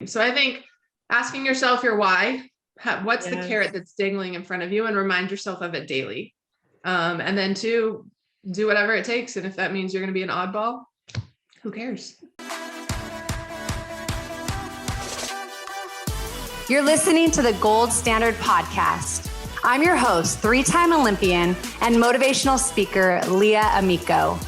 So I think asking yourself your why, what's the Yes. carrot that's dangling in front of you, and remind yourself of it daily. And then two, do whatever it takes. And if that means you're going to be an oddball, who cares? You're listening to the Gold Standard Podcast. I'm your host, three-time Olympian and motivational speaker, Leah Amico.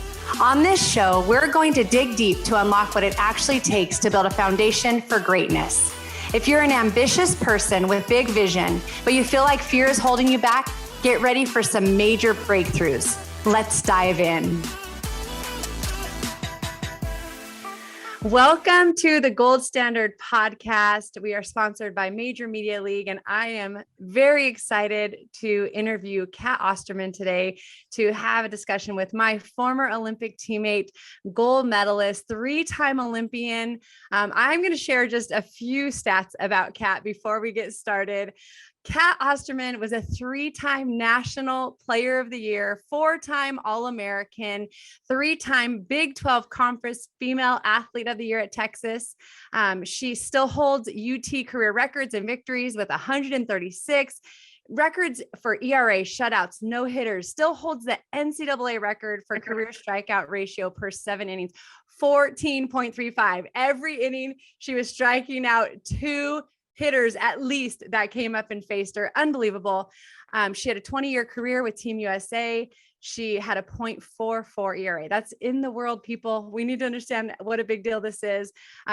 On this show, we're going to dig deep to unlock what it actually takes to build a foundation for greatness. If you're an ambitious person with big vision, but you feel like fear is holding you back, get ready for some major breakthroughs. Let's dive in. Welcome to the Gold Standard Podcast. We are sponsored by Major Media League, and I am very excited to interview Cat Osterman today to have a discussion with my former Olympic teammate, gold medalist, three-time Olympian. I'm going to share just a few stats about Cat before we get started. Cat Osterman was a three-time National Player of the Year, four-time All-American, three-time Big 12 Conference Female Athlete of the Year at Texas. She still holds UT career records and victories with 136 records for ERA, shutouts, no hitters, still holds the NCAA record for career strikeout ratio per 7 innings, 14.35. Every inning, she was striking out two hitters at least that came up and faced her. Unbelievable. She had a 20-year career with Team USA. She had a .44 ERA. That's in the world, people. We need to understand what a big deal this is.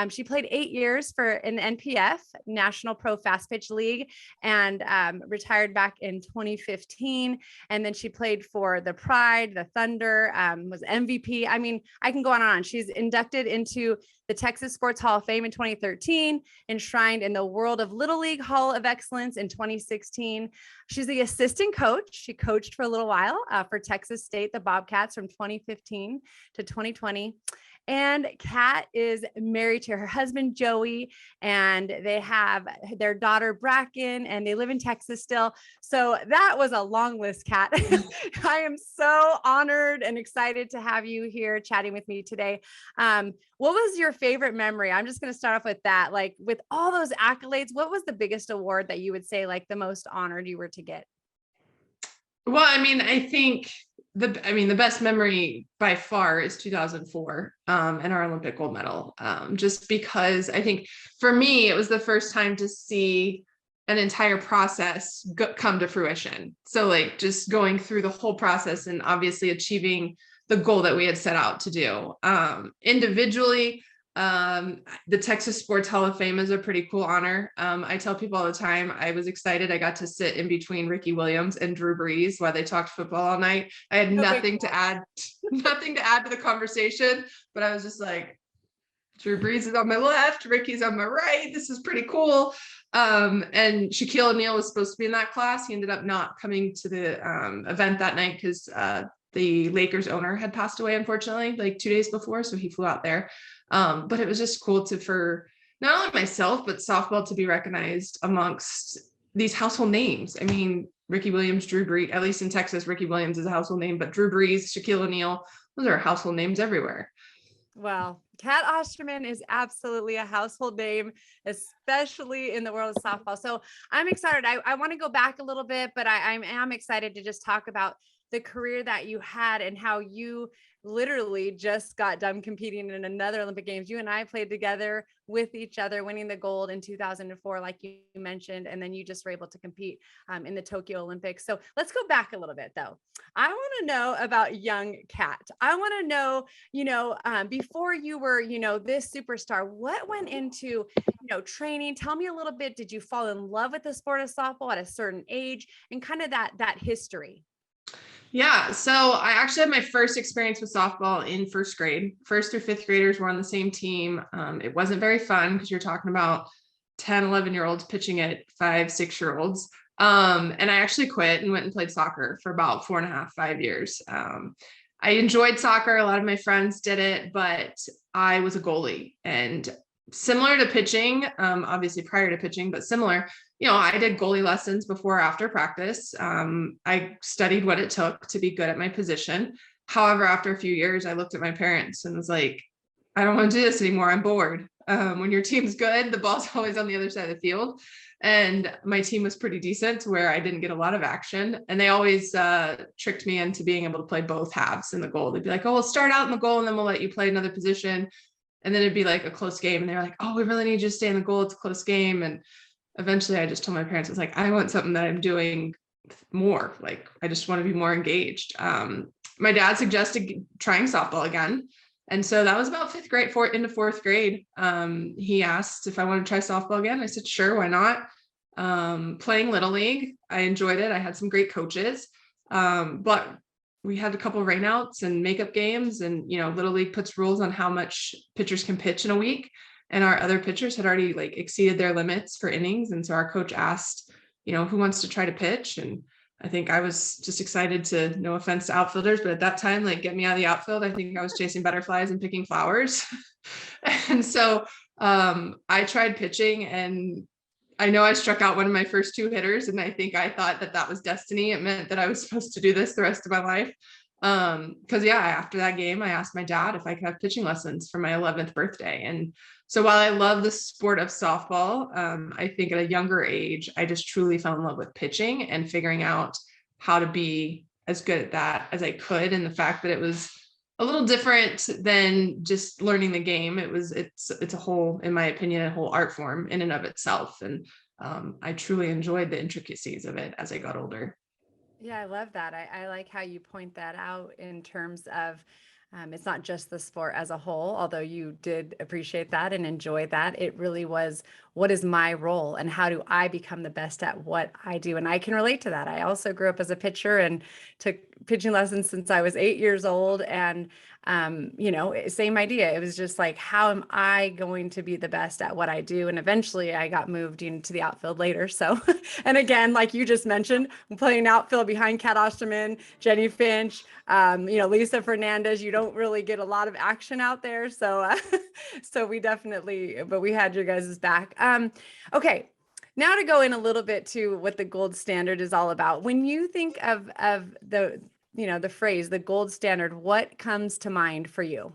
She played 8 years in the NPF, National Pro Fast Pitch League, and retired back in 2015. And then she played for the Pride, the Thunder, was MVP. I mean, I can go on and on. She's inducted into the Texas Sports Hall of Fame in 2013, enshrined in the World of Little League Hall of Excellence in 2016. She's the assistant coach. She coached for a little while for Texas State, the Bobcats, from 2015 to 2020. And Cat is married to her husband, Joey, and they have their daughter, Bracken, and they live in Texas still. So that was a long list, Cat. I am so honored and excited to have you here chatting with me today. What was your favorite memory? I'm just going to start off with that. Like, with all those accolades, what was the biggest award that you would say, like, the most honored you were to get? Well, I mean, I think the best memory by far is 2004 and our Olympic gold medal. Just because I think for me, it was the first time to see an entire process come to fruition. So like just going through the whole process and obviously achieving the goal that we had set out to do. Individually, the Texas Sports Hall of Fame is a pretty cool honor. I tell people all the time, I was excited. I got to sit in between Ricky Williams and Drew Brees while they talked football all night. I had nothing to add to the conversation, but I was just like, Drew Brees is on my left, Ricky's on my right. This is pretty cool. And Shaquille O'Neal was supposed to be in that class. He ended up not coming to the event that night because the Lakers owner had passed away, unfortunately, like 2 days before. So he flew out there. But it was just cool for not only myself, but softball to be recognized amongst these household names. I mean, Ricky Williams, Drew Brees, at least in Texas, Ricky Williams is a household name, but Drew Brees, Shaquille O'Neal, those are household names everywhere. Well, Cat Osterman is absolutely a household name, especially in the world of softball. So I'm excited. I want to go back a little bit, but I am excited to just talk about the career that you had and how you literally just got done competing in another Olympic Games. You and I played together with each other, winning the gold in 2004, like you mentioned, and then you just were able to compete in the Tokyo Olympics. So let's go back a little bit though. I want to know about young Cat. I want to know, before you were, this superstar, what went into, training? Tell me a little bit. Did you fall in love with the sport of softball at a certain age, and kind of that history? Yeah. So I actually had my first experience with softball in first grade. First through fifth graders were on the same team. It wasn't very fun because you're talking about 10, 11-year-olds pitching at 5, 6-year-olds. And I actually quit and went and played soccer for about 4.5, 5 years. I enjoyed soccer. A lot of my friends did it, but I was a goalie, and similar to pitching, obviously prior to pitching, but similar, I did goalie lessons before or after practice. I studied what it took to be good at my position. However, after a few years, I looked at my parents and was like, I don't want to do this anymore. I'm bored. When your team's good, the ball's always on the other side of the field. And my team was pretty decent to where I didn't get a lot of action. And they always tricked me into being able to play both halves in the goal. They'd be like, oh, we'll start out in the goal and then we'll let you play another position. And then it'd be like a close game. And they're like, oh, we really need you to stay in the goal. It's a close game. And eventually I just told my parents, I was like, I want something that I'm doing more. Like, I just want to be more engaged. My dad suggested trying softball again. And so that was about fifth grade, into fourth grade. He asked if I wanted to try softball again. I said, sure, why not? Playing Little League, I enjoyed it. I had some great coaches, but we had a couple of rainouts and makeup games. And, Little League puts rules on how much pitchers can pitch in a week. And our other pitchers had already exceeded their limits for innings. And so our coach asked, who wants to try to pitch? And I think I was just excited to, no offense to outfielders, but at that time, get me out of the outfield. I think I was chasing butterflies and picking flowers. And so I tried pitching, and I know I struck out one of my first two hitters. And I think I thought that was destiny. It meant that I was supposed to do this the rest of my life. After that game, I asked my dad if I could have pitching lessons for my 11th birthday. And so while I love the sport of softball, I think at a younger age, I just truly fell in love with pitching and figuring out how to be as good at that as I could. And the fact that it was a little different than just learning the game. It's a whole, in my opinion, a whole art form in and of itself. And I truly enjoyed the intricacies of it as I got older. Yeah, I love that. I like how you point that out in terms of it's not just the sport as a whole, although you did appreciate that and enjoy that. It really was, what is my role and how do I become the best at what I do? And I can relate to that. I also grew up as a pitcher and took pitching lessons since I was 8 years old. And, same idea. It was just like, how am I going to be the best at what I do? And eventually I got moved into the outfield later. So, and again, like you just mentioned, I'm playing outfield behind Cat Osterman, Jenny Finch, Lisa Fernandez. You don't really get a lot of action out there. So, so we definitely, but we had your guys' back. Okay. Now to go in a little bit to what the gold standard is all about. When you think of the phrase, the gold standard, what comes to mind for you?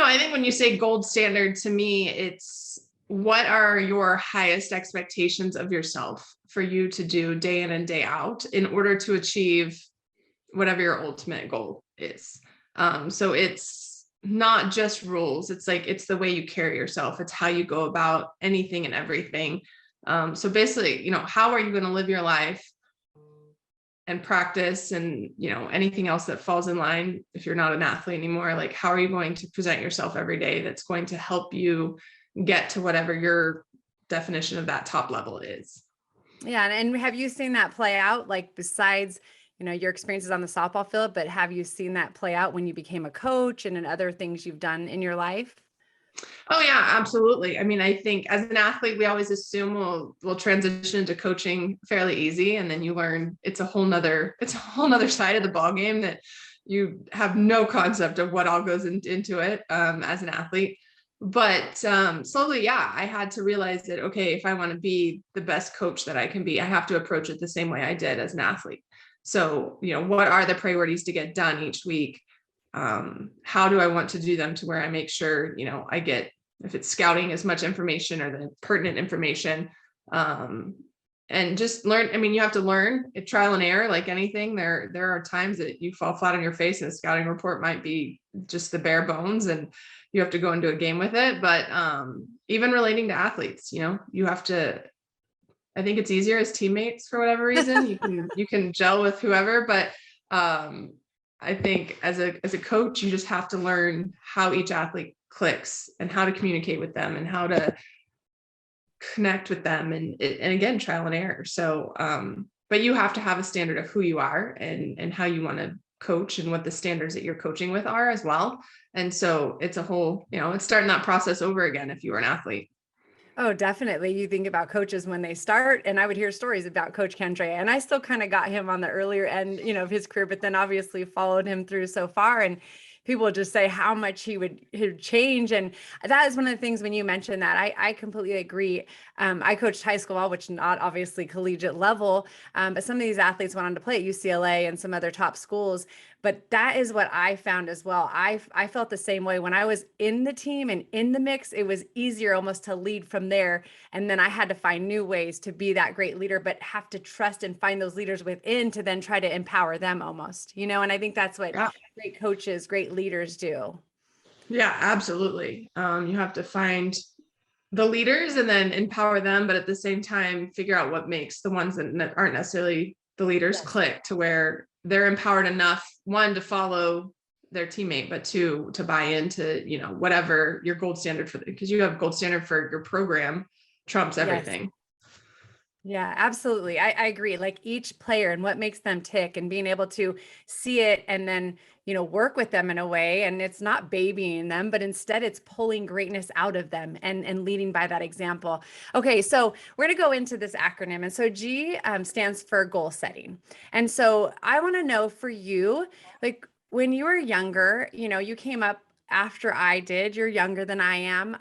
I think when you say gold standard, to me, it's what are your highest expectations of yourself for you to do day in and day out in order to achieve whatever your ultimate goal is. So it's not just rules. It's it's the way you carry yourself. It's how you go about anything and everything. So basically, how are you going to live your life and practice and, anything else that falls in line if you're not an athlete anymore? How are you going to present yourself every day that's going to help you get to whatever your definition of that top level is? Yeah. And have you seen that play out, besides your experiences on the softball field, but have you seen that play out when you became a coach and in other things you've done in your life? Oh yeah, absolutely. I mean, I think as an athlete, we always assume we'll transition into coaching fairly easy. And then you learn it's a whole nother side of the ball game that you have no concept of what all goes into it as an athlete. But slowly, I had to realize that, okay, if I want to be the best coach that I can be, I have to approach it the same way I did as an athlete. So, what are the priorities to get done each week? How do I want to do them to where I make sure, I get, if it's scouting, as much information or the pertinent information, and just learn. I mean, you have to learn it, trial and error, like anything. There are times that you fall flat on your face and a scouting report might be just the bare bones and you have to go into a game with it. But even relating to athletes, you have to, I think it's easier as teammates for whatever reason. You can gel with whoever, but I think as a coach, you just have to learn how each athlete clicks and how to communicate with them and how to connect with them. And again, trial and error. So, but you have to have a standard of who you are and how you want to coach and what the standards that you're coaching with are as well. And so it's a whole, it's starting that process over again if you were an athlete. Oh, definitely. You think about coaches when they start, and I would hear stories about Coach Kendra, and I still kind of got him on the earlier end, of his career, but then obviously followed him through so far. And people would just say how much he would change. And that is one of the things when you mentioned that, I completely agree. I coached high school, which not obviously collegiate level, but some of these athletes went on to play at UCLA and some other top schools. But that is what I found as well. I felt the same way when I was in the team and in the mix. It was easier almost to lead from there. And then I had to find new ways to be that great leader, but have to trust and find those leaders within to then try to empower them almost, and I think that's what Yeah. great coaches, great leaders do. Yeah, absolutely. You have to find the leaders and then empower them, but at the same time, figure out what makes the ones that aren't necessarily the leaders click to where they're empowered enough, one, to follow their teammate, but two, to buy into, whatever your gold standard for, because you have gold standard for your program trumps everything. Yeah, absolutely. I agree. Like each player and what makes them tick and being able to see it and then, work with them in a way. And it's not babying them, but instead it's pulling greatness out of them and leading by that example. Okay, so we're going to go into this acronym. And so G stands for goal setting. And so I want to know for you, like when you were younger, you came up after I did. You're younger than I am.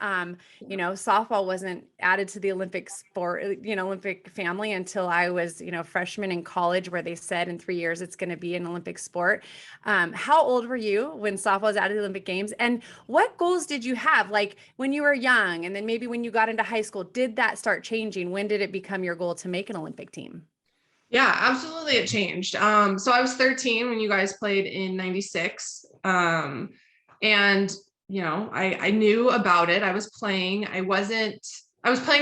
Softball wasn't added to the Olympic sport, Olympic family until I was, freshman in college, where they said in 3 years it's going to be an Olympic sport. How old were you when softball was added to the Olympic Games? And what goals did you have? Like when you were young, and then maybe when you got into high school, did that start changing? When did it become your goal to make an Olympic team? Yeah, absolutely. It changed. So I was 13 when you guys played in 96. And I knew about it. I was playing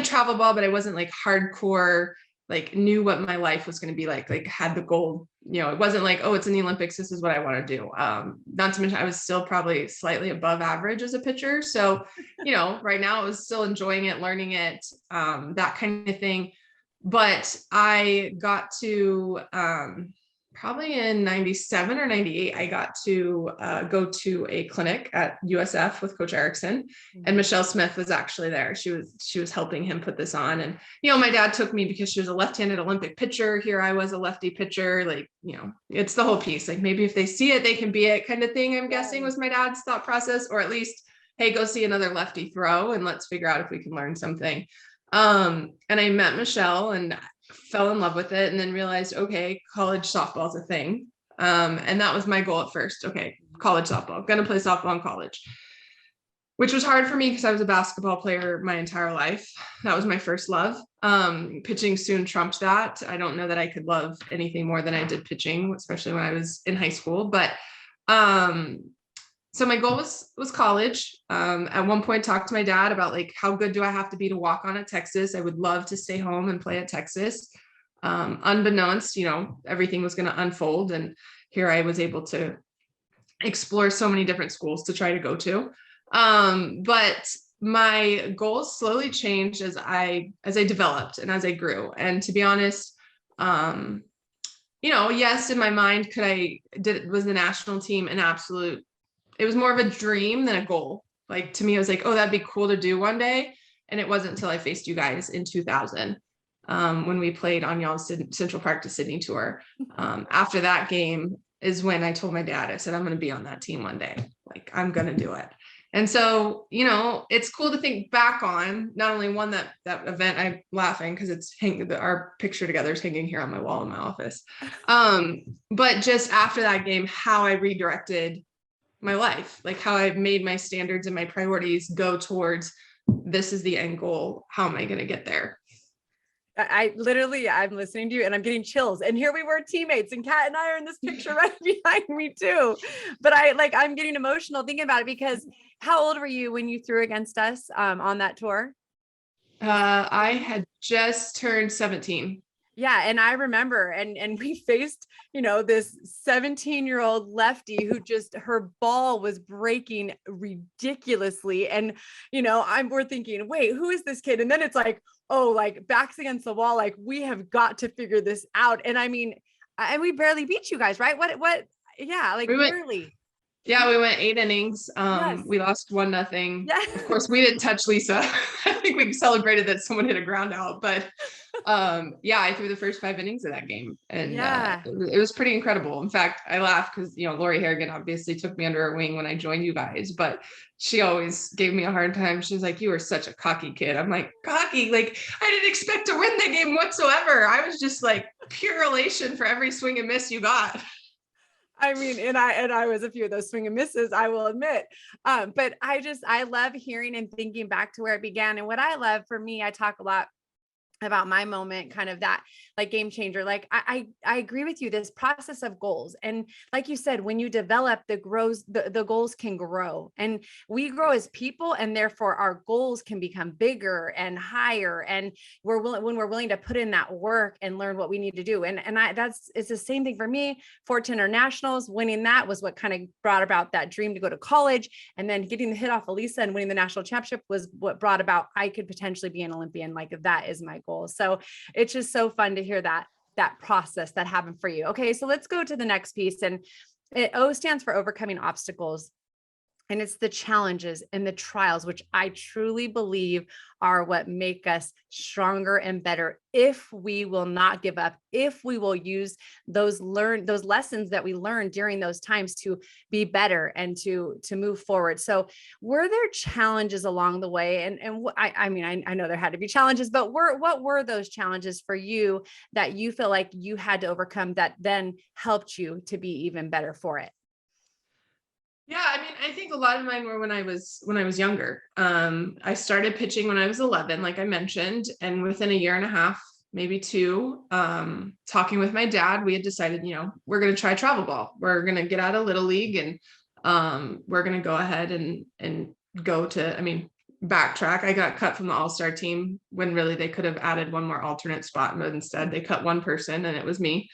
travel ball, but I wasn't like hardcore, like knew what my life was going to be like had the goal, it wasn't like, oh, it's in the Olympics, this is what I want to do. Not to mention I was still probably slightly above average as a pitcher. So, right now I was still enjoying it, learning it, that kind of thing. But I got to, probably in 97 or 98, I got to go to a clinic at USF with Coach Erickson, and Michelle Smith was actually there. She was helping him put this on. And, my dad took me because she was a left-handed Olympic pitcher. Here I was a lefty pitcher. Like, it's the whole piece. Like maybe if they see it, they can be it kind of thing. I'm guessing was my dad's thought process, or at least, hey, go see another lefty throw and let's figure out if we can learn something. And I met Michelle and fell in love with it, and then realized, okay, college softball is a thing. And that was my goal at first. Okay, college softball, gonna play softball in college, which was hard for me because I was a basketball player my entire life. That was my first love. Pitching soon trumped that. I don't know that I could love anything more than I did pitching, especially when I was in high school. But so my goal was college. At one point, talked to my dad about like, how good do I have to be to walk on at Texas? I would love to stay home and play at Texas. Unbeknownst, everything was going to unfold. And here I was able to explore so many different schools to try to go to. But my goals slowly changed as I developed and as I grew. And to be honest, yes, in my mind, was the national team an absolute, it was more of a dream than a goal. Like to me, I was like, oh, that'd be cool to do one day. And it wasn't until I faced you guys in 2000, when we played on y'all's Central Park to Sydney tour. After that game is when I told my dad, I said, I'm going to be on that team one day. Like, I'm going to do it. And so, it's cool to think back on not only one, that event. I'm laughing because it's our picture together is hanging here on my wall in my office. But just after that game, how I redirected my life, like how I've made my standards and my priorities go towards, this is the end goal. How am I going to get there? I'm listening to you and I'm getting chills. And here we were teammates, and Kat and I are in this picture right behind me too. But I'm getting emotional thinking about it, because how old were you when you threw against us on that tour? I had just turned 17. Yeah. And I remember, and we faced, this 17-year-old lefty who her ball was breaking ridiculously. And, we're thinking, wait, who is this kid? And then it's like, oh, like backs against the wall. Like, we have got to figure this out. And I mean, and we barely beat you guys, right? Yeah. Like barely. Yeah, we went 8 innings. Yes. We lost 1-0. Yes. Of course, we didn't touch Lisa. I think we celebrated that someone hit a ground out, but I threw the first 5 innings of that game, and it was pretty incredible. In fact, I laugh because Lori Harrigan obviously took me under her wing when I joined you guys, but she always gave me a hard time. She was like, "You were such a cocky kid." I'm like, cocky? Like, I didn't expect to win the game whatsoever. I was just like pure elation for every swing and miss you got. I mean, and I was a few of those swing and misses, I will admit. But I love hearing and thinking back to where it began. And what I love for me, I talk a lot about my moment, kind of that like game changer. Like I agree with you, this process of goals. And like you said, when you develop the goals can grow, and we grow as people, and therefore our goals can become bigger and higher. And when we're willing to put in that work and learn what we need to do. It's the same thing for me. 14 internationals, winning that was what kind of brought about that dream to go to college. And then getting the hit off Elisa and winning the national championship was what brought about, I could potentially be an Olympian. Like that is my goal. So it's just so fun to hear that process that happened for you. Okay, so let's go to the next piece. And O stands for overcoming obstacles. And it's the challenges and the trials, which I truly believe are what make us stronger and better if we will not give up, if we will use those lessons that we learned during those times to be better and to move forward. So were there challenges along the way? I mean, I know there had to be challenges, but what were those challenges for you that you feel like you had to overcome that then helped you to be even better for it? Yeah, I mean, I think a lot of mine were when I was younger. I started pitching when I was 11, like I mentioned, and within a year and a half, maybe two, talking with my dad, we had decided, we're going to try travel ball. We're going to get out of Little League, and we're going to go ahead and go to, Backtrack. I got cut from the all-star team when really they could have added one more alternate spot, but instead they cut one person, and it was me.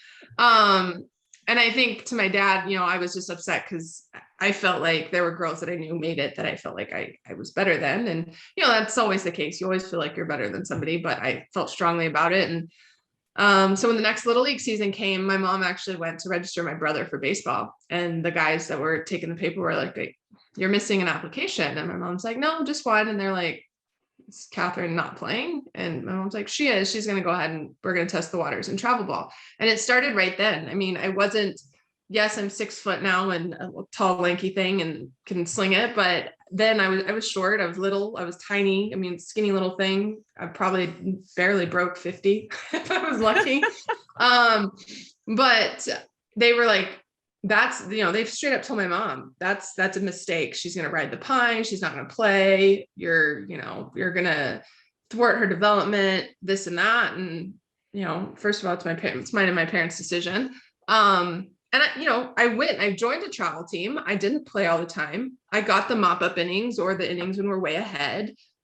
And I think to my dad, I was just upset because I felt like there were girls that I knew made it that I felt like I was better than. And, that's always the case. You always feel like you're better than somebody, but I felt strongly about it. And so when the next Little League season came, my mom actually went to register my brother for baseball. And the guys that were taking the paper were like, you're missing an application. And my mom's like, no, just one. And they're like, is Catherine not playing? And my mom's like, she is. She's going to go ahead and we're going to test the waters in travel ball. And it started right then. I mean, yes, I'm 6 foot now and a tall, lanky thing and can sling it. But then I was short. I was little. I was tiny. I mean, skinny little thing. I probably barely broke 50 if I was lucky. But they were like, they've straight up told my mom, that's a mistake. She's going to ride the pine. She's not going to play. You're going to thwart her development, this and that. And, first of all, it's mine and my parents' decision. And I joined a travel team. I didn't play all the time. I got the mop up innings or the innings when we're way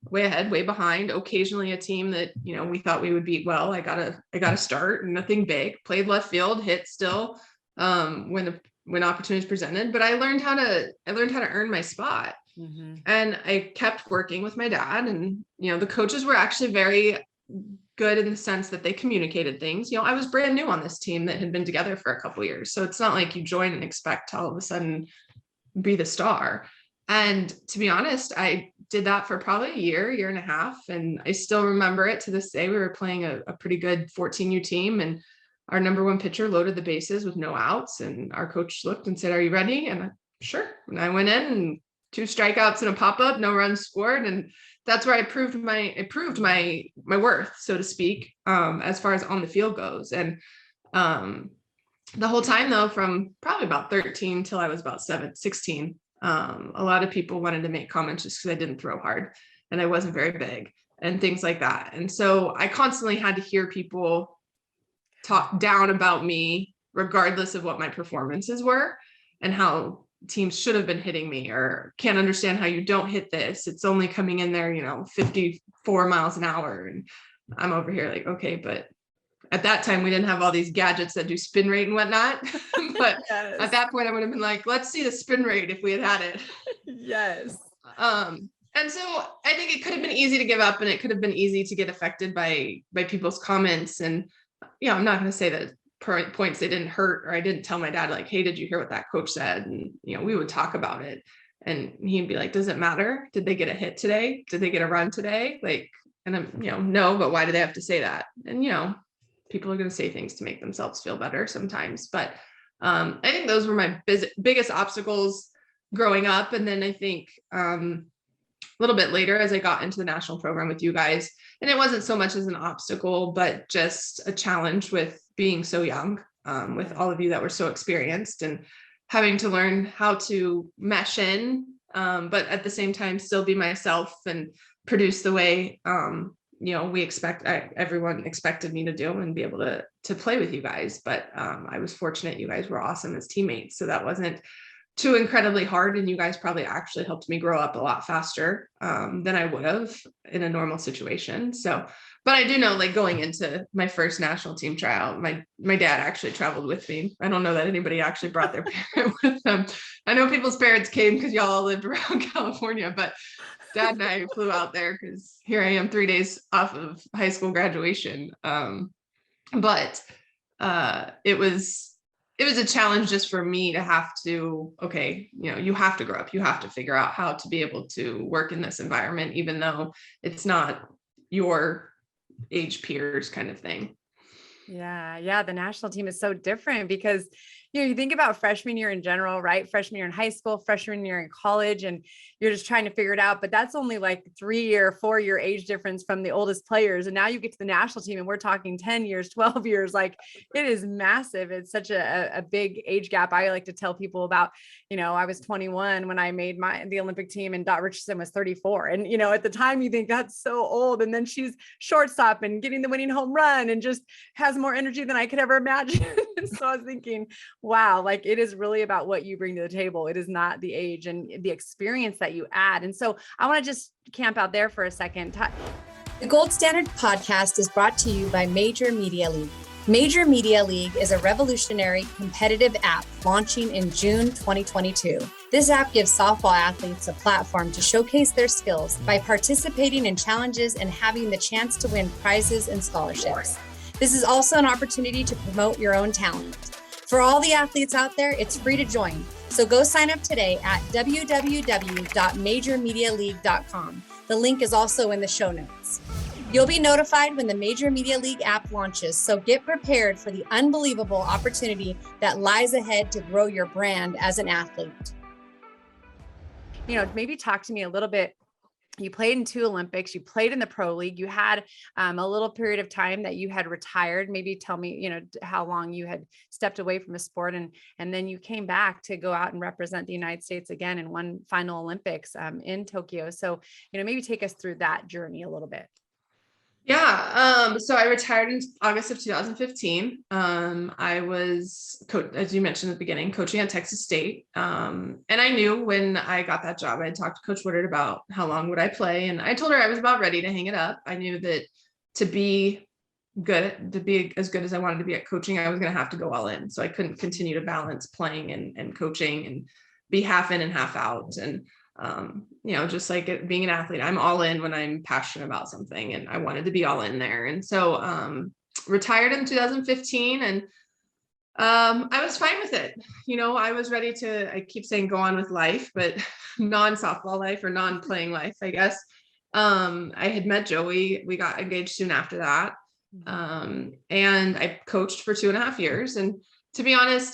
behind. Occasionally a team that, we thought we would beat well. I got a start, nothing big, played left field, hit still, when opportunities presented, but I learned how to earn my spot. Mm-hmm. And I kept working with my dad, and, the coaches were actually very good in the sense that they communicated things. I was brand new on this team that had been together for a couple of years. So it's not like you join and expect to all of a sudden be the star. And to be honest, I did that for probably a year and a half. And I still remember it to this day. We were playing a pretty good 14U team, and our number one pitcher loaded the bases with no outs. And our coach looked and said, "Are you ready?" And sure. And I went in, and 2 strikeouts and a pop-up, no runs scored. And that's where I proved my worth, so to speak, as far as on the field goes. And the whole time though, from probably about 13 till I was about 16, a lot of people wanted to make comments just because I didn't throw hard and I wasn't very big and things like that. And so I constantly had to hear people talk down about me, regardless of what my performances were and how teams should have been hitting me, or can't understand how you don't hit this. It's only coming in there, 54 miles an hour. And I'm over here like, okay, but at that time we didn't have all these gadgets that do spin rate and whatnot. But yes. At that point I would have been like, let's see the spin rate if we had it. Yes. And so I think it could have been easy to give up, and it could have been easy to get affected by people's comments. And I'm not going to say that points they didn't hurt, or I didn't tell my dad like, hey, did you hear what that coach said? And we would talk about it, and he'd be like, does it matter? Did they get a hit today? Did they get a run today? Like, and I'm no, but why do they have to say that? And people are going to say things to make themselves feel better sometimes. But I think those were my biggest obstacles growing up. And then I think a little bit later, as I got into the national program with you guys, and it wasn't so much as an obstacle, but just a challenge with being so young, with all of you that were so experienced. And having to learn how to mesh in, but at the same time still be myself and produce the way everyone expected me to do, and be able to play with you guys. But I was fortunate, you guys were awesome as teammates, so that wasn't too incredibly hard, and you guys probably actually helped me grow up a lot faster than I would have in a normal situation. So, but I do know, like, going into my first national team tryout, my dad actually traveled with me. I don't know that anybody actually brought their parent with them. I know people's parents came because y'all all lived around California, but Dad and I flew out there because here I am 3 days off of high school graduation. But it was a challenge just for me to have to, okay, you have to grow up, you have to figure out how to be able to work in this environment, even though it's not your age peers kind of thing. Yeah. The national team is so different because, you think about freshman year in general, right? Freshman year in high school, freshman year in college, and you're just trying to figure it out. But that's only like 3 or 4 year age difference from the oldest players. And now you get to the national team and we're talking 10 years, 12 years. Like, it is massive. It's such a big age gap. I like to tell people about, I was 21 when I made the Olympic team, and Dot Richardson was 34. And, at the time you think that's so old. And then she's shortstop and getting the winning home run and just has more energy than I could ever imagine. So I was thinking, wow, like, it is really about what you bring to the table. It is not the age and the experience that you add. And so I want to just camp out there for a second. The Gold Standard podcast is brought to you by Major Media League. Major Media League is a revolutionary competitive app launching in June 2022. This app gives softball athletes a platform to showcase their skills by participating in challenges and having the chance to win prizes and scholarships. This is also an opportunity to promote your own talent. For all the athletes out there, it's free to join. So go sign up today at www.majormedialeague.com. The link is also in the show notes. You'll be notified when the Major Media League app launches, so get prepared for the unbelievable opportunity that lies ahead to grow your brand as an athlete. Maybe talk to me a little bit. You played in 2 Olympics, you played in the pro league, you had a little period of time that you had retired. Maybe tell me, how long you had stepped away from a sport, and then you came back to go out and represent the United States again in one final Olympics in Tokyo. So, maybe take us through that journey a little bit. Yeah. So I retired in August of 2015. I was, as you mentioned at the beginning, coaching at Texas State. And I knew when I got that job, I had talked to Coach Woodard about how long would I play. And I told her I was about ready to hang it up. I knew that to be as good as I wanted to be at coaching, I was going to have to go all in. So I couldn't continue to balance playing and coaching and be half in and half out. And just like being an athlete, I'm all in when I'm passionate about something, and I wanted to be all in there. And so retired in 2015, and I was fine with it. I was ready to, I keep saying go on with life, but non-softball life or non-playing life, I guess. I had met Joey. We got engaged soon after that. And I coached for 2.5 years. And to be honest,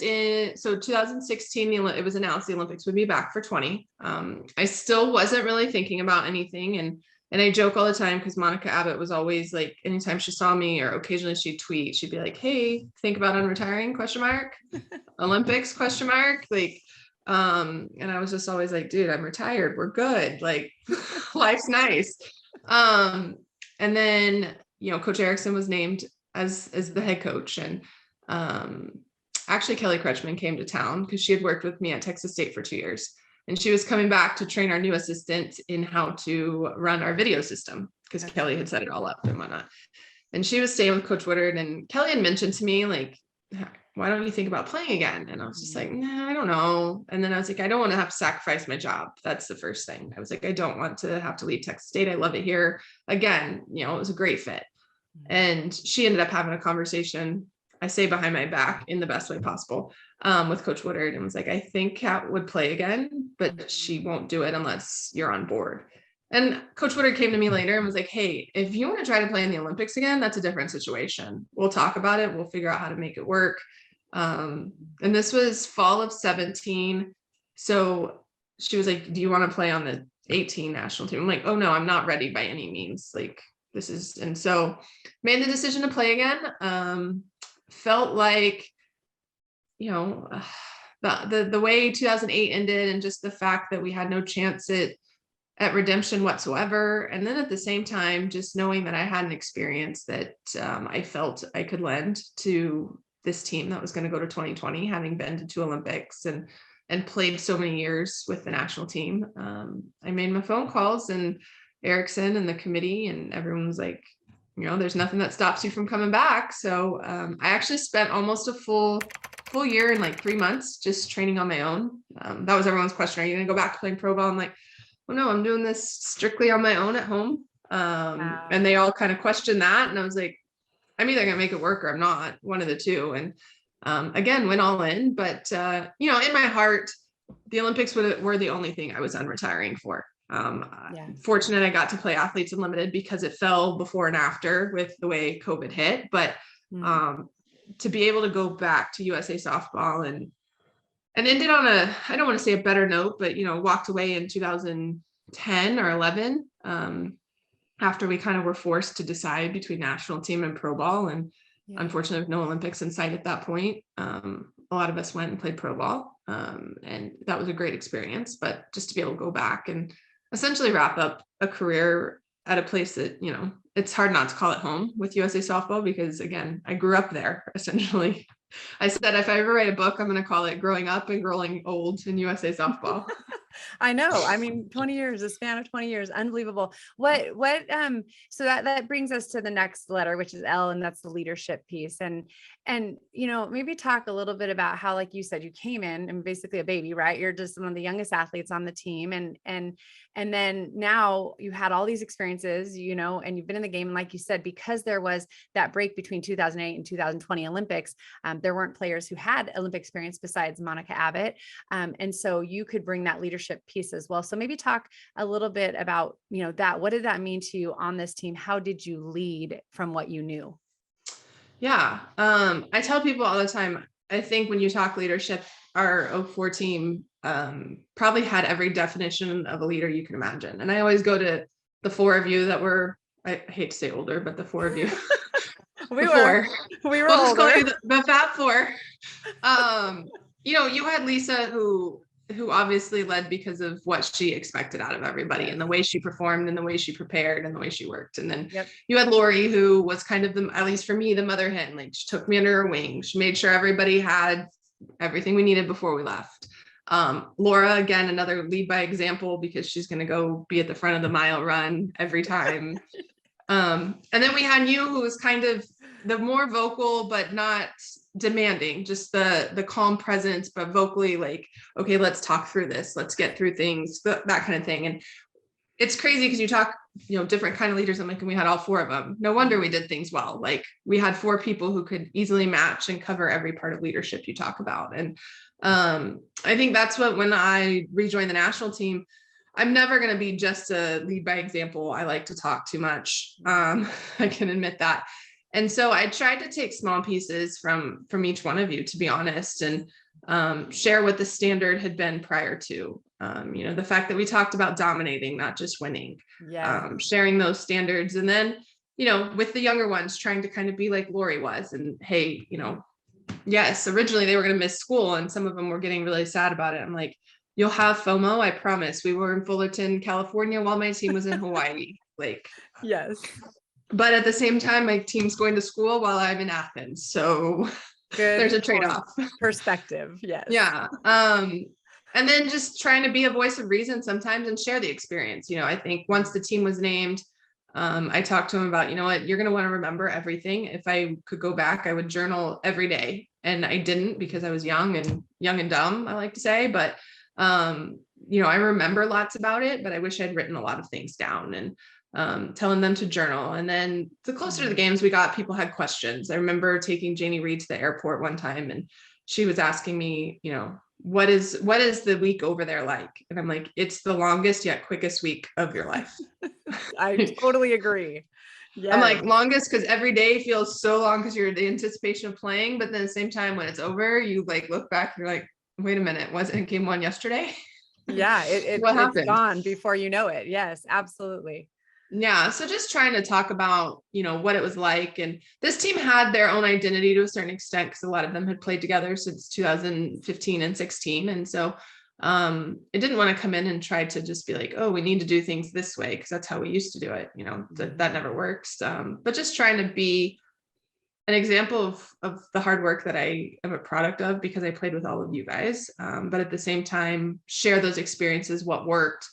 so 2016, it was announced the Olympics would be back for 20. I still wasn't really thinking about anything. And I joke all the time because Monica Abbott was always like, anytime she saw me or occasionally she'd tweet, she'd be like, hey, think about unretiring, ? Olympics, ? Like, and I was just always like, dude, I'm retired. We're good. Like, life's nice. And then, Coach Erickson was named as the head coach. And actually, Kelly Kretschmann came to town because she had worked with me at Texas State for 2 years. And she was coming back to train our new assistant in how to run our video system because Kelly had set it all up and whatnot. And she was staying with Coach Woodard, and Kelly had mentioned to me, like, why don't you think about playing again? And I was just like, nah, I don't know. And then I was like, I don't want to have to sacrifice my job. That's the first thing. I was like, I don't want to have to leave Texas State. I love it here. Again, it was a great fit. And she ended up having a conversation, I say behind my back in the best way possible, with Coach Woodard, and was like, I think Cat would play again, but she won't do it unless you're on board. And Coach Woodard came to me later and was like, hey, if you want to try to play in the Olympics again, that's a different situation. We'll talk about it. We'll figure out how to make it work. And this was fall of 17. So she was like, do you want to play on the 18 national team? I'm like, oh no, I'm not ready by any means. Like, this is, and so made the decision to play again. Felt like, the the way 2008 ended, and just the fact that we had no chance at redemption whatsoever. And then at the same time, just knowing that I had an experience that I felt I could lend to this team that was going to go to 2020, having been to 2 Olympics and played so many years with the national team. I made my phone calls, and Erickson and the committee and everyone was like, there's nothing that stops you from coming back. So I actually spent almost a full year and like 3 months just training on my own. That was everyone's question. Are you going to go back to playing pro ball? I'm like, well, no, I'm doing this strictly on my own at home. Wow. And they all kind of questioned that. And I was like, I'm either going to make it work or I'm not, one of the two. And again, went all in. But, in my heart, the Olympics were the only thing I was unretiring for. Fortunate I got to play Athletes Unlimited because it fell before and after with the way COVID hit. But to be able to go back to USA softball and ended on I don't want to say a better note, but, walked away in 2010 or 11 after we kind of were forced to decide between national team and pro ball. And unfortunately, no Olympics in sight at that point. A lot of us went and played pro ball. And that was a great experience, but just to be able to go back and essentially wrap up a career at a place that, it's hard not to call it home with USA softball, because again, I grew up there essentially. I said, if I ever write a book, I'm going to call it Growing Up and Growing Old in USA softball. I know. I mean, 20 years, a span of 20 years, unbelievable. So that brings us to the next letter, which is L, and that's the leadership piece. And, maybe talk a little bit about how, like you said, you came in and basically a baby, right? You're just one of the youngest athletes on the team. And then now you had all these experiences, and you've been in the game. And like you said, because there was that break between 2008 and 2020 Olympics, there weren't players who had Olympic experience besides Monica Abbott. And so you could bring that leadership piece as well. So maybe talk a little bit about, that. What did that mean to you on this team? How did you lead from what you knew? Yeah. I tell people all the time, I think when you talk leadership, our 04 team probably had every definition of a leader you can imagine. And I always go to the 4 of you that were, I hate to say older, but the 4 of you. We were we'll just call you the Fat 4. You had Lisa who obviously led because of what she expected out of everybody and the way she performed and the way she prepared and the way she worked. And then you had Lori, who was kind of at least for me, the mother hen. Like, she took me under her wing. She made sure everybody had everything we needed before we left. Laura, again, another lead by example, because she's going to go be at the front of the mile run every time. And then we had you, who was kind of the more vocal, but not demanding, just the calm presence, but vocally like, okay, let's talk through this. Let's get through things, that kind of thing. And it's crazy because you talk, different kind of leaders. I'm like, and we had all 4 of them. No wonder we did things well. Like, we had 4 people who could easily match and cover every part of leadership you talk about. And I think that's when I rejoined the national team, I'm never going to be just a lead by example. I like to talk too much. I can admit that. And so I tried to take small pieces from each one of you, to be honest, and share what the standard had been prior to, the fact that we talked about dominating, not just winning, sharing those standards. And then, with the younger ones, trying to kind of be like Lori was, and hey, yes, originally they were going to miss school and some of them were getting really sad about it. I'm like, you'll have FOMO. I promise. We were in Fullerton, California while my team was in Hawaii. Like, yes. But at the same time, my team's going to school while I'm in Athens. So there's a trade-off. Perspective. Yes. Yeah. And then just trying to be a voice of reason sometimes and share the experience. I think once the team was named, I talked to him about, what, you're going to want to remember everything. If I could go back, I would journal every day. And I didn't, because I was young and dumb, I like to say. But, I remember lots about it, but I wish I'd written a lot of things down and telling them to journal. And then the closer to the games we got, people had questions. I remember taking Janie Reed to the airport one time, and she was asking me, what is the week over there like? And I'm like, it's the longest yet quickest week of your life. I totally agree. Yes. I'm like, longest because every day feels so long because you're the anticipation of playing, but then at the same time, when it's over, you like look back and you're like, wait a minute, wasn't game 1 yesterday? Yeah, what happened? It's gone before you know it. Yes, absolutely. Yeah. So just trying to talk about, what it was like. And this team had their own identity to a certain extent because a lot of them had played together since 2015 and 16. And so it didn't want to come in and try to just be like, oh, we need to do things this way because that's how we used to do it. That never works. But just trying to be an example of the hard work that I am a product of because I played with all of you guys. But at the same time, share those experiences, what worked,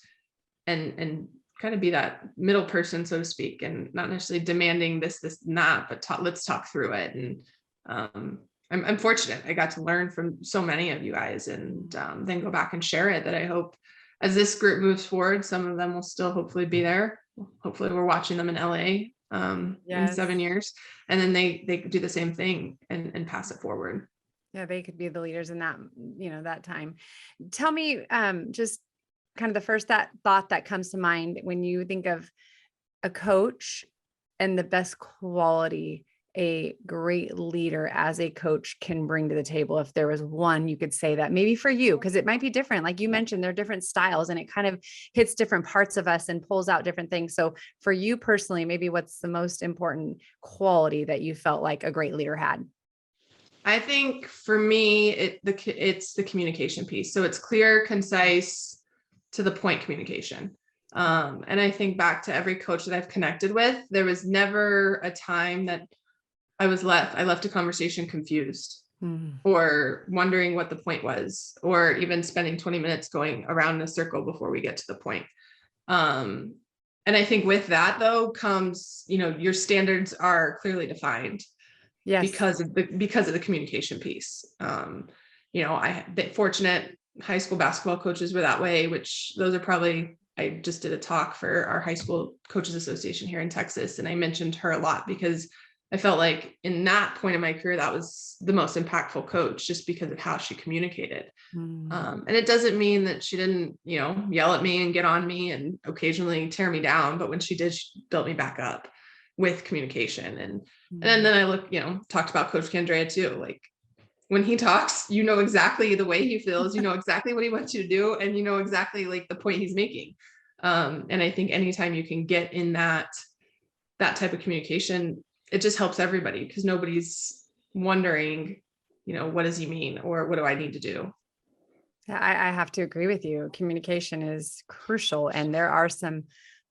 and kind of be that middle person, so to speak, and not necessarily demanding this, and that, but let's talk through it. And I'm fortunate I got to learn from so many of you guys and then go back and share it, that I hope as this group moves forward, some of them will still hopefully be there. Hopefully we're watching them in LA in 7 years, and then they do the same thing and pass it forward. Yeah, they could be the leaders in that, that time. Tell me, just kind of the first thought that comes to mind when you think of a coach and the best quality a great leader as a coach can bring to the table. If there was one, you could say that maybe for you, because it might be different. Like you mentioned, there are different styles and it kind of hits different parts of us and pulls out different things. So for you personally, maybe what's the most important quality that you felt like a great leader had? I think for me, it's the communication piece. So it's clear, concise, to the point communication. And I think back to every coach that I've connected with, there was never a time that I left a conversation confused or wondering what the point was, or even spending 20 minutes going around in a circle before we get to the point. And I think with that though comes, your standards are clearly defined. Yes. Because of the communication piece. I had been fortunate high school basketball coaches were that way, which those are probably, I just did a talk for our high school coaches association here in Texas. And I mentioned her a lot because I felt like in that point in my career, that was the most impactful coach just because of how she communicated. And it doesn't mean that she didn't, yell at me and get on me and occasionally tear me down. But when she did, she built me back up with communication. And then I talked about Coach Candrea too. Like when he talks, exactly the way he feels, exactly what he wants you to do. And exactly like the point he's making. And I think anytime you can get in that type of communication, it just helps everybody because nobody's wondering, what does he mean? Or what do I need to do? I have to agree with you. Communication is crucial. And there are some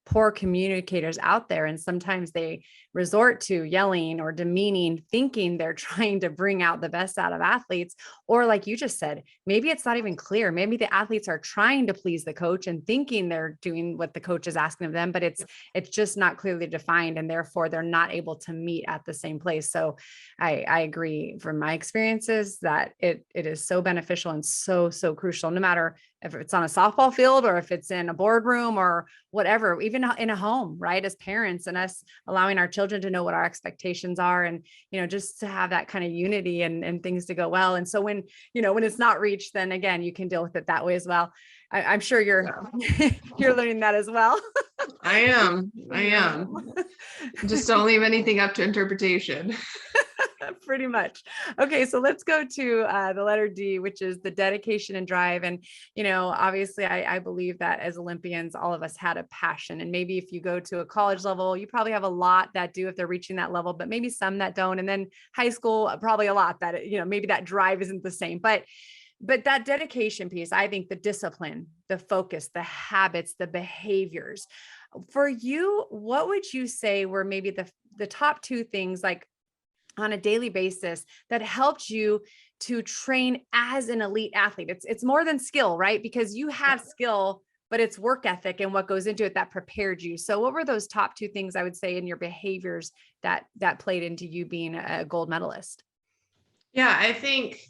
poor communicators out there. And sometimes they resort to yelling or demeaning, thinking they're trying to bring out the best out of athletes. Or like you just said, maybe it's not even clear. Maybe the athletes are trying to please the coach and thinking they're doing what the coach is asking of them, but it's just not clearly defined. And therefore they're not able to meet at the same place. So I agree from my experiences that it is so beneficial and so crucial, no matter if it's on a softball field or if it's in a boardroom or whatever, even in a home, right? As parents and us allowing our children to know what our expectations are and, just to have that kind of unity and things to go well. And so when it's not reached, then again, you can deal with it that way as well. I'm sure you're learning that as well. I am. Just don't leave anything up to interpretation. Pretty much. Okay. So let's go to the letter D, which is the dedication and drive. And, obviously I believe that as Olympians, all of us had a passion. And maybe if you go to a college level, you probably have a lot that do if they're reaching that level, but maybe some that don't. And then high school, probably a lot that, maybe that drive isn't the same, but that dedication piece, I think the discipline, the focus, the habits, the behaviors for you, what would you say were maybe the top two things like on a daily basis that helped you to train as an elite athlete? It's more than skill, right? Because you have skill, but it's work ethic and what goes into it that prepared you. So what were those top two things I would say in your behaviors that played into you being a gold medalist? Yeah, I think,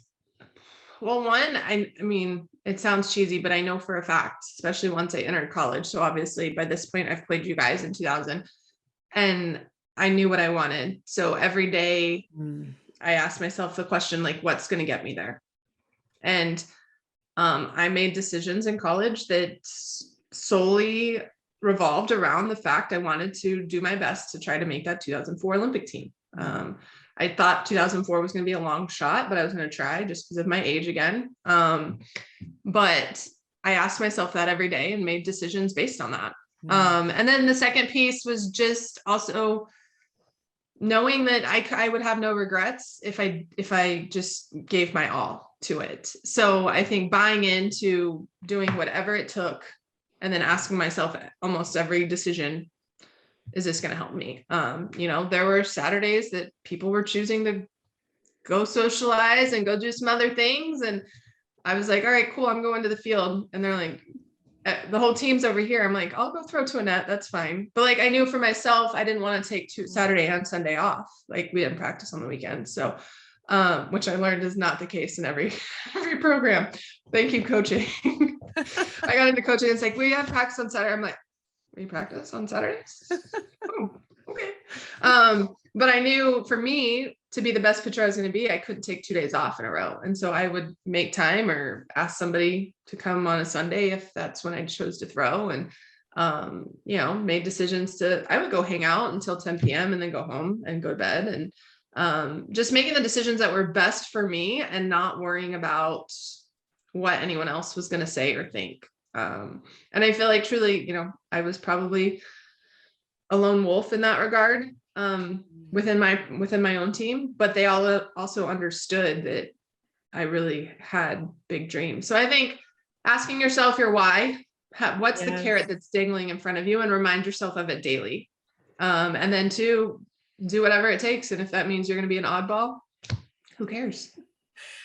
well, one, I mean, it sounds cheesy, but I know for a fact, especially once I entered college. So obviously by this point I've played you guys in 2000 and I knew what I wanted. So every day I asked myself the question, like, what's going to get me there? And I made decisions in college that solely revolved around the fact I wanted to do my best to try to make that 2004 Olympic team. I thought 2004 was going to be a long shot, but I was going to try just because of my age again. But I asked myself that every day and made decisions based on that. And then the second piece was just also knowing that I would have no regrets if I just gave my all to it. So I think buying into doing whatever it took and then asking myself almost every decision, is this going to help me? There were Saturdays that people were choosing to go socialize and go do some other things. And I was like, all right, cool. I'm going to the field. And they're like, the whole team's over here. I'm like, I'll go throw to a net. That's fine. But like, I knew for myself, I didn't want to take Saturday and Sunday off. Like we didn't practice on the weekend. So, which I learned is not the case in every program. Thank you, coaching. I got into coaching. It's like, we have practice on Saturday. I'm like, we practice on Saturdays? Oh, okay. But I knew for me to be the best pitcher I was going to be, I couldn't take 2 days off in a row. And so I would make time or ask somebody to come on a Sunday if that's when I chose to throw. And, made decisions I would go hang out until 10 p.m. and then go home and go to bed. And just making the decisions that were best for me and not worrying about what anyone else was going to say or think. And I feel like truly, I was probably a lone wolf in that regard. Within my own team, but they all also understood that I really had big dreams. So I think asking yourself your why, what's the carrot that's dangling in front of you, and remind yourself of it daily. And then do whatever it takes. And if that means you're going to be an oddball, who cares?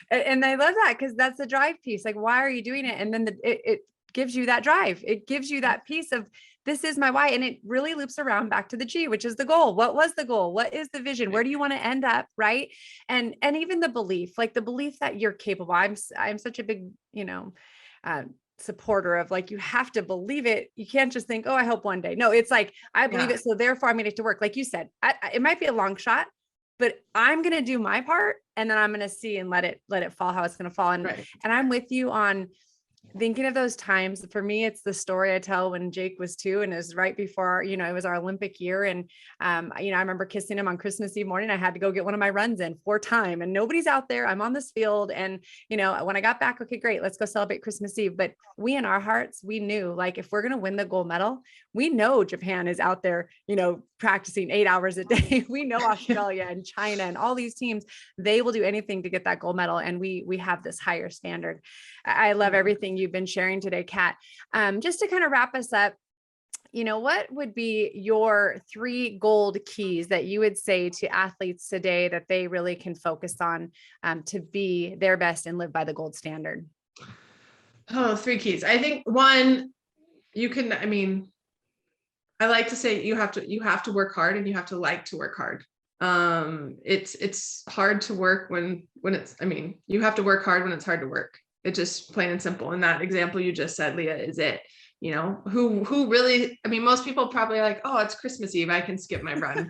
And I love that, because that's the drive piece. Like, why are you doing it? And then it gives you that drive. It gives you that piece of, this is my why. And it really loops around back to the G, which is the goal. What was the goal? What is the vision? Where do you want to end up? Right. And even the belief that you're capable. I'm such a big, supporter of, like, you have to believe it. You can't just think, oh, I hope one day. No, it's like, I believe it. So therefore I'm going to get to work. Like you said, it might be a long shot, but I'm going to do my part, and then I'm going to see and let it fall how it's going to fall. And I'm with you on thinking of those times. For me, it's the story I tell when Jake was 2, and it was right before, it was our Olympic year. And, I remember kissing him on Christmas Eve morning. I had to go get one of my runs in for time, and nobody's out there. I'm on this field. And, when I got back, okay, great, let's go celebrate Christmas Eve. But we, in our hearts, we knew, like, if we're going to win the gold medal, we know Japan is out there, practicing 8 hours a day. We know Australia and China and all these teams, they will do anything to get that gold medal. And we have this higher standard. I love everything you've been sharing today, Kat. Just to kind of wrap us up, what would be your 3 gold keys that you would say to athletes today that they really can focus on to be their best and live by the gold standard? Oh, 3 keys. I think 1, I like to say you have to work hard, and you have to like to work hard. It's hard to work when it's, you have to work hard when it's hard to work. It's just plain and simple. And that example you just said, Leah, is it. Who really, most people probably like, oh, it's Christmas Eve, I can skip my run.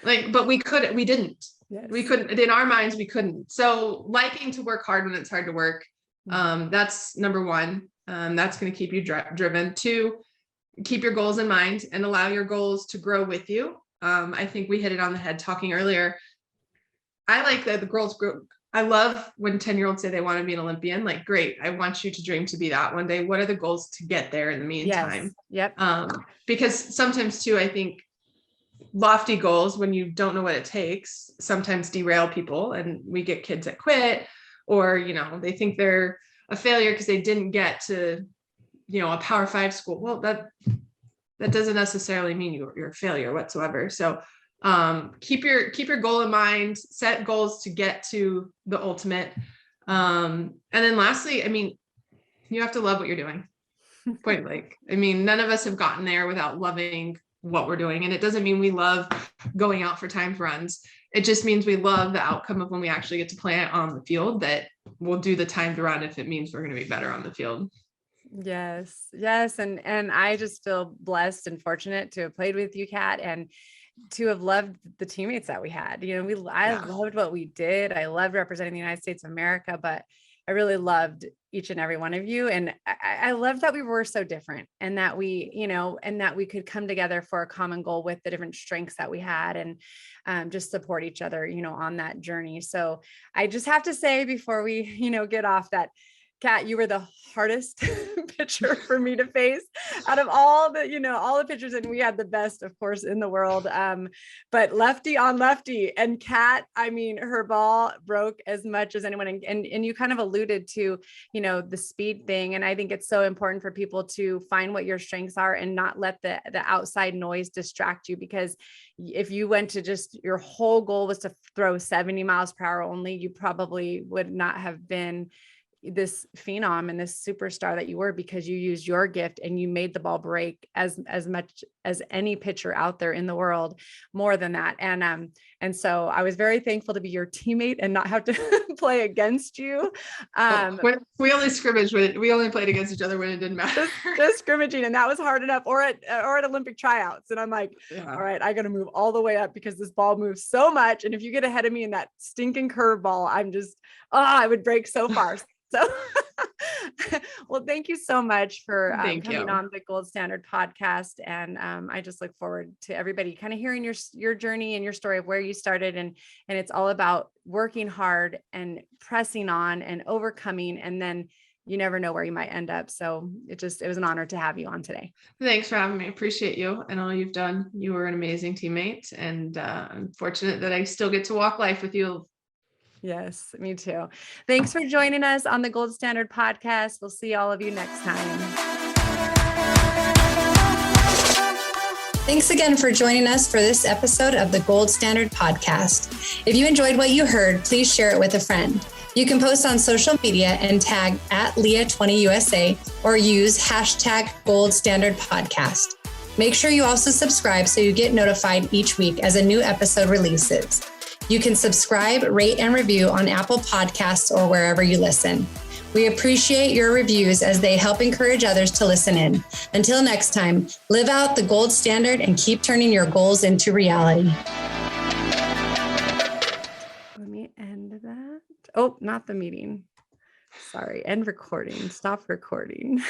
But we didn't. Yes. We couldn't, in our minds, we couldn't. So liking to work hard when it's hard to work. That's number 1. That's going to keep you driven. 2, keep your goals in mind and allow your goals to grow with you. I think we hit it on the head talking earlier. I like that the girls grow. I love when 10-year-olds say they want to be an Olympian. Like, great. I want you to dream to be that one day. What are the goals to get there in the meantime? Yes. Yep. Because sometimes too, I think lofty goals, when you don't know what it takes, sometimes derail people, and we get kids that quit, or, they think they're a failure because they didn't get to, a Power 5 school. Well, that doesn't necessarily mean you're a failure whatsoever. So keep your goal in mind, set goals to get to the ultimate. And then lastly, you have to love what you're doing. Point blank. None of us have gotten there without loving what we're doing. And it doesn't mean we love going out for timed runs. It just means we love the outcome of when we actually get to play on the field, that we'll do the timed run if it means we're going to be better on the field. Yes. And I just feel blessed and fortunate to have played with you, Kat, and to have loved the teammates that we had. I loved what we did. I loved representing the United States of America, but I really loved each and every one of you. And I loved that we were so different, and that we, and that we could come together for a common goal with the different strengths that we had, and just support each other, on that journey. So I just have to say before we, get off, that Kat, you were the hardest pitcher for me to face out of all the pitchers, and we had the best, of course, in the world. But lefty on lefty, and Kat, I mean, her ball broke as much as anyone. And you kind of alluded to, the speed thing. And I think it's so important for people to find what your strengths are and not let the outside noise distract you, because if you went to just your whole goal was to throw 70 miles per hour only, you probably would not have been this phenom and this superstar that you were, because you used your gift and you made the ball break as much as any pitcher out there in the world, more than that. And so I was very thankful to be your teammate and not have to play against you. We only scrimmaged we only played against each other when it didn't matter. Just scrimmaging, and that was hard enough, or at Olympic tryouts. And I'm like, all right, I got to move all the way up because this ball moves so much. And if you get ahead of me in that stinking curveball, I would break so far. So, well, thank you so much for coming on the Gold Standard podcast. And I just look forward to everybody kind of hearing your journey and your story of where you started. And it's all about working hard and pressing on and overcoming. And then you never know where you might end up. So it was an honor to have you on today. Thanks for having me. I appreciate you and all you've done. You were an amazing teammate, and I'm fortunate that I still get to walk life with you. Yes, me too. Thanks for joining us on the Gold Standard podcast. We'll see all of you next time. Thanks again for joining us for this episode of the Gold Standard podcast. If you enjoyed what you heard, please share it with a friend. You can post on social media and tag @Leah20USA or use #Gold Standard Podcast. Make sure you also subscribe so you get notified each week as a new episode releases. You can subscribe, rate, and review on Apple Podcasts or wherever you listen. We appreciate your reviews as they help encourage others to listen in. Until next time, live out the gold standard and keep turning your goals into reality. Let me end that. Oh, not the meeting. Sorry, end recording. Stop recording.